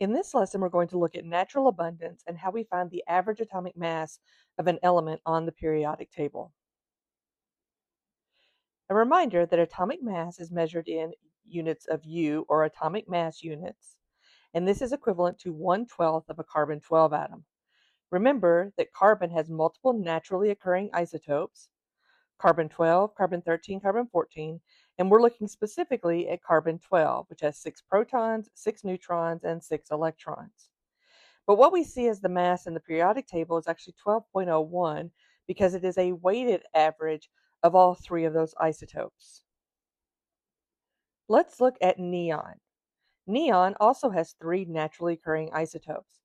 In this lesson, we're going to look at natural abundance and how we find the average atomic mass of an element on the periodic table. A reminder that atomic mass is measured in units of U, or atomic mass units, and this is equivalent to 1/12 of a carbon-12 atom. Remember that carbon has multiple naturally occurring isotopes, carbon-12, carbon-13, carbon-14, and we're looking specifically at carbon-12, which has 6 protons, 6 neutrons, and 6 electrons. But what we see as the mass in the periodic table is actually 12.01 because it is a weighted average of all three of those isotopes. Let's look at neon. Neon also has 3 naturally occurring isotopes.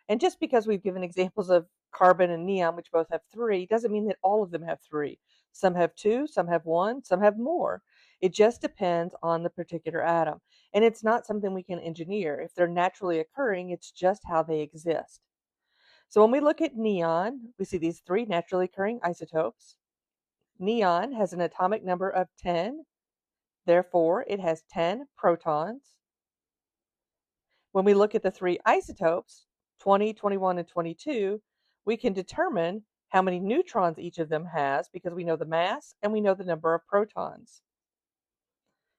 And just because we've given examples of carbon and neon, which both have 3, doesn't mean that all of them have 3. Some have 2, some have 1, some have more. It just depends on the particular atom. And it's not something we can engineer. If they're naturally occurring, it's just how they exist. So when we look at neon, we see these 3 naturally occurring isotopes. Neon has an atomic number of 10, therefore it has 10 protons. When we look at the 3 isotopes, 20, 21, and 22, we can determine how many neutrons each of them has because we know the mass and we know the number of protons.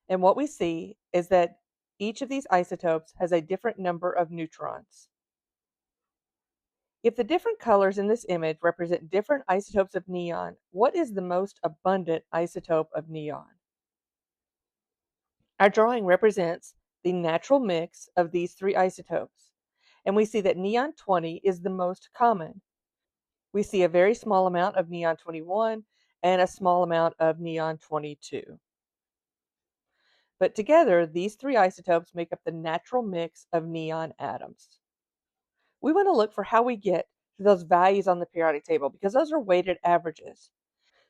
And what we see is that each of these isotopes has a different number of neutrons. If the different colors in this image represent different isotopes of neon, what is the most abundant isotope of neon? Our drawing represents the natural mix of these 3 isotopes, and we see that neon 20 is the most common. We see a very small amount of neon 21 and a small amount of neon 22. But together, these 3 isotopes make up the natural mix of neon atoms. We want to look for how we get to those values on the periodic table because those are weighted averages.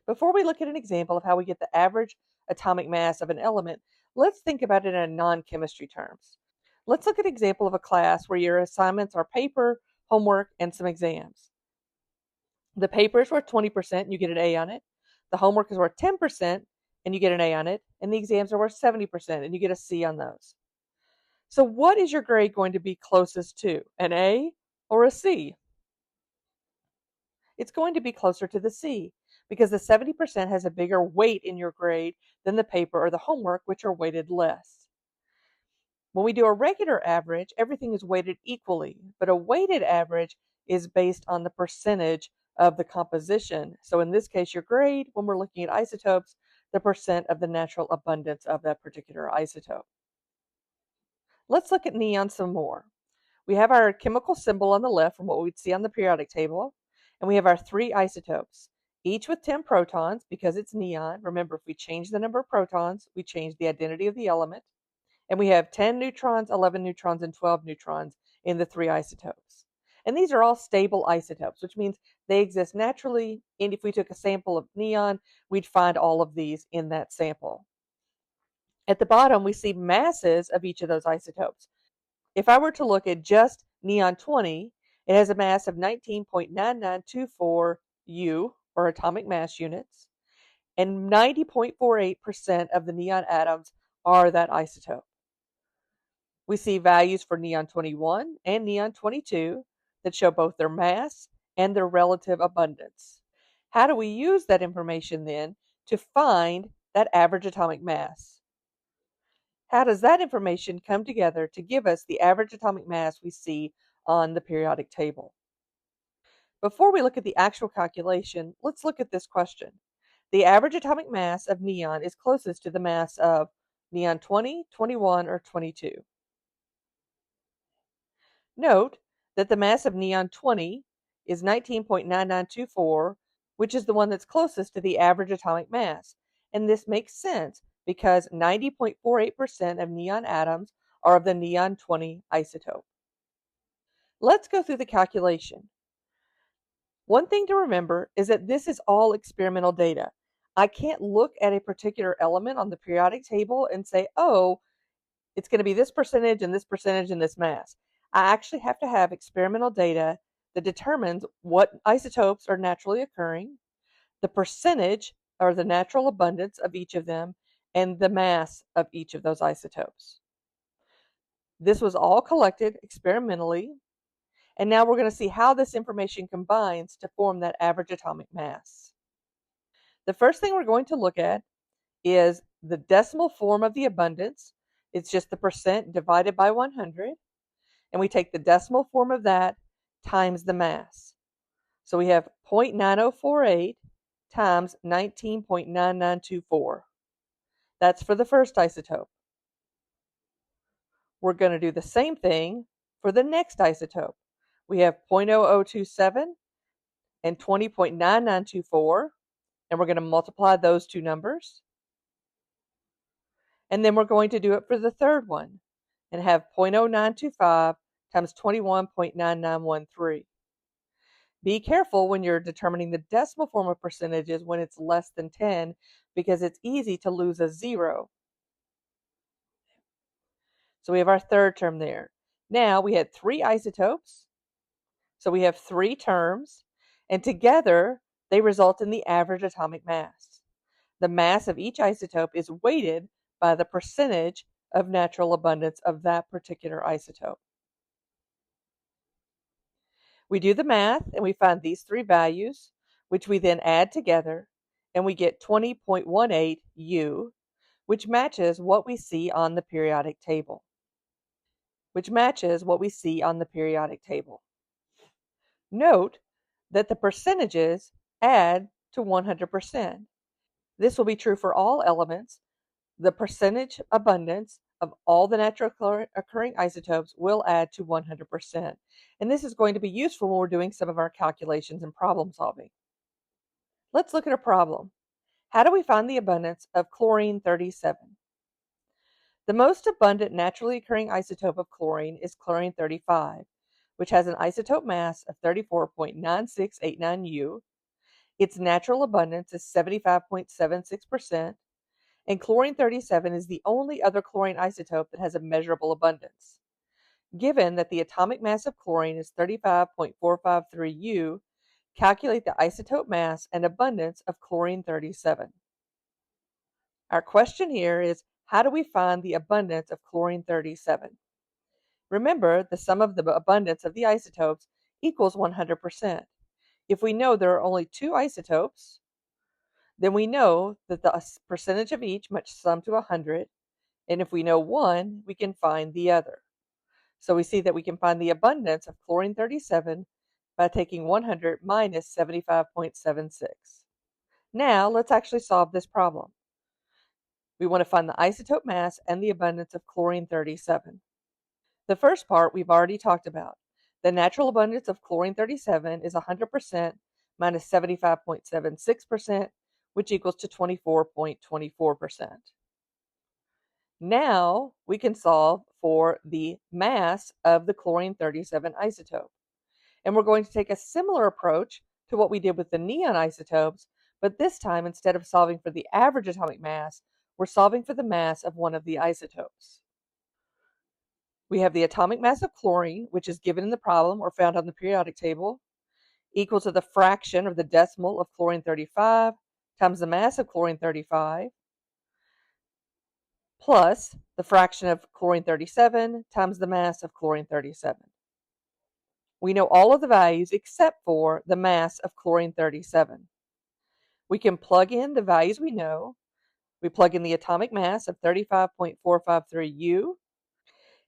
Before we look at an example of how we get the average atomic mass of an element, let's think about it in non-chemistry terms. Let's look at an example of a class where your assignments are paper, homework, and some exams. The paper is worth 20% and you get an A on it. The homework is worth 10% and you get an A on it. And the exams are worth 70% and you get a C on those. So what is your grade going to be closest to, an A or a C? It's going to be closer to the C because the 70% has a bigger weight in your grade than the paper or the homework, which are weighted less. When we do a regular average, everything is weighted equally, but a weighted average is based on the percentage of the composition. So in this case, your grade, when we're looking at isotopes, the percent of the natural abundance of that particular isotope. Let's look at neon some more. We have our chemical symbol on the left from what we'd see on the periodic table, and we have our 3 isotopes, each with 10 protons because it's neon. Remember, if we change the number of protons, we change the identity of the element. And we have 10 neutrons, 11 neutrons, and 12 neutrons in the 3 isotopes. And these are all stable isotopes, which means they exist naturally. And if we took a sample of neon, we'd find all of these in that sample. At the bottom, we see masses of each of those isotopes. If I were to look at just neon 20, it has a mass of 19.9924 U, or atomic mass units, and 90.48% of the neon atoms are that isotope. We see values for neon 21 and neon 22 that show both their mass and their relative abundance. How do we use that information then to find that average atomic mass? How does that information come together to give us the average atomic mass we see on the periodic table? Before we look at the actual calculation, let's look at this question. The average atomic mass of neon is closest to the mass of neon 20, 21, or 22. Note that the mass of neon 20 is 19.9924, which is the one that's closest to the average atomic mass. And this makes sense because 90.48% of neon atoms are of the neon 20 isotope. Let's go through the calculation. One thing to remember is that this is all experimental data. I can't look at a particular element on the periodic table and say, oh, it's going to be this percentage and this percentage and this mass. I actually have to have experimental data that determines what isotopes are naturally occurring, the percentage or the natural abundance of each of them, and the mass of each of those isotopes. This was all collected experimentally, and now we're going to see how this information combines to form that average atomic mass. The first thing we're going to look at is the decimal form of the abundance. It's just the percent divided by 100, and we take the decimal form of that times the mass. So we have 0.9048 times 19.9924. That's for the first isotope. We're going to do the same thing for the next isotope. We have 0.0027 and 20.9924, and we're going to multiply those two numbers. And then we're going to do it for the third one and have 0.0925 times 21.9913. Be careful when you're determining the decimal form of percentages when it's less than 10, because it's easy to lose a zero. So we have our third term there. Now we had 3 isotopes, so we have 3 terms, and together they result in the average atomic mass. The mass of each isotope is weighted by the percentage of natural abundance of that particular isotope. We do the math and we find these 3 values, which we then add together, and we get 20.18 U, which matches what we see on the periodic table. Note that the percentages add to 100%. This will be true for all elements. The percentage abundance of all the naturally occurring isotopes will add to 100%. And this is going to be useful when we're doing some of our calculations and problem solving. Let's look at a problem. How do we find the abundance of chlorine-37? The most abundant naturally occurring isotope of chlorine is chlorine-35, which has an isotope mass of 34.9689 U. Its natural abundance is 75.76%, and chlorine-37 is the only other chlorine isotope that has a measurable abundance. Given that the atomic mass of chlorine is 35.453 U, calculate the isotope mass and abundance of chlorine-37. Our question here is, how do we find the abundance of chlorine-37? Remember, the sum of the abundance of the isotopes equals 100%. If we know there are only 2 isotopes, then we know that the percentage of each must sum to 100, and if we know one, we can find the other. So we see that we can find the abundance of chlorine-37 by taking 100 minus 75.76. Now let's actually solve this problem. We want to find the isotope mass and the abundance of chlorine-37. The first part we've already talked about. The natural abundance of chlorine-37 is 100% minus 75.76%, which equals to 24.24%. Now we can solve for the mass of the chlorine-37 isotope. And we're going to take a similar approach to what we did with the neon isotopes, but this time, instead of solving for the average atomic mass, we're solving for the mass of one of the isotopes. We have the atomic mass of chlorine, which is given in the problem or found on the periodic table, equal to the fraction or the decimal of chlorine-35 times the mass of chlorine-35, plus the fraction of chlorine-37 times the mass of chlorine-37. We know all of the values except for the mass of chlorine-37. We can plug in the values we know. We plug in the atomic mass of 35.453 U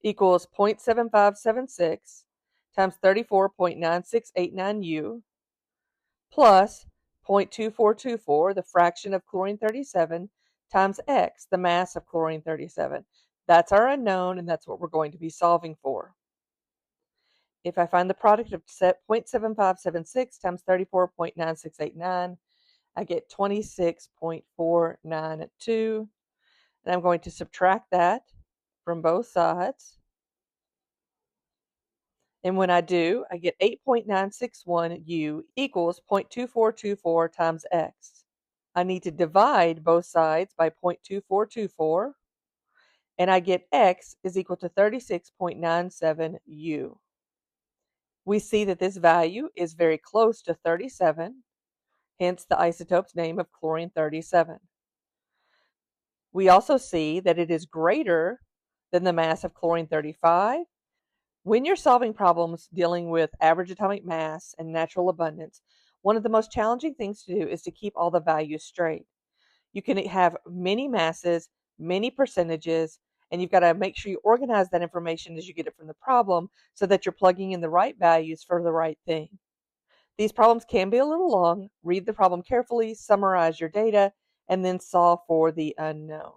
equals 0.7576 times 34.9689 U plus 0.2424, the fraction of chlorine-37, times X, the mass of chlorine-37. That's our unknown, and that's what we're going to be solving for. If I find the product of 0.7576 times 34.9689, I get 26.492, and I'm going to subtract that from both sides. And when I do, I get 8.961 U equals 0.2424 times X. I need to divide both sides by 0.2424, and I get X is equal to 36.97 U. We see that this value is very close to 37, hence the isotope's name of chlorine-37. We also see that it is greater then the mass of chlorine-35. When you're solving problems dealing with average atomic mass and natural abundance, one of the most challenging things to do is to keep all the values straight. You can have many masses, many percentages, and you've got to make sure you organize that information as you get it from the problem so that you're plugging in the right values for the right thing. These problems can be a little long. Read the problem carefully, summarize your data, and then solve for the unknown.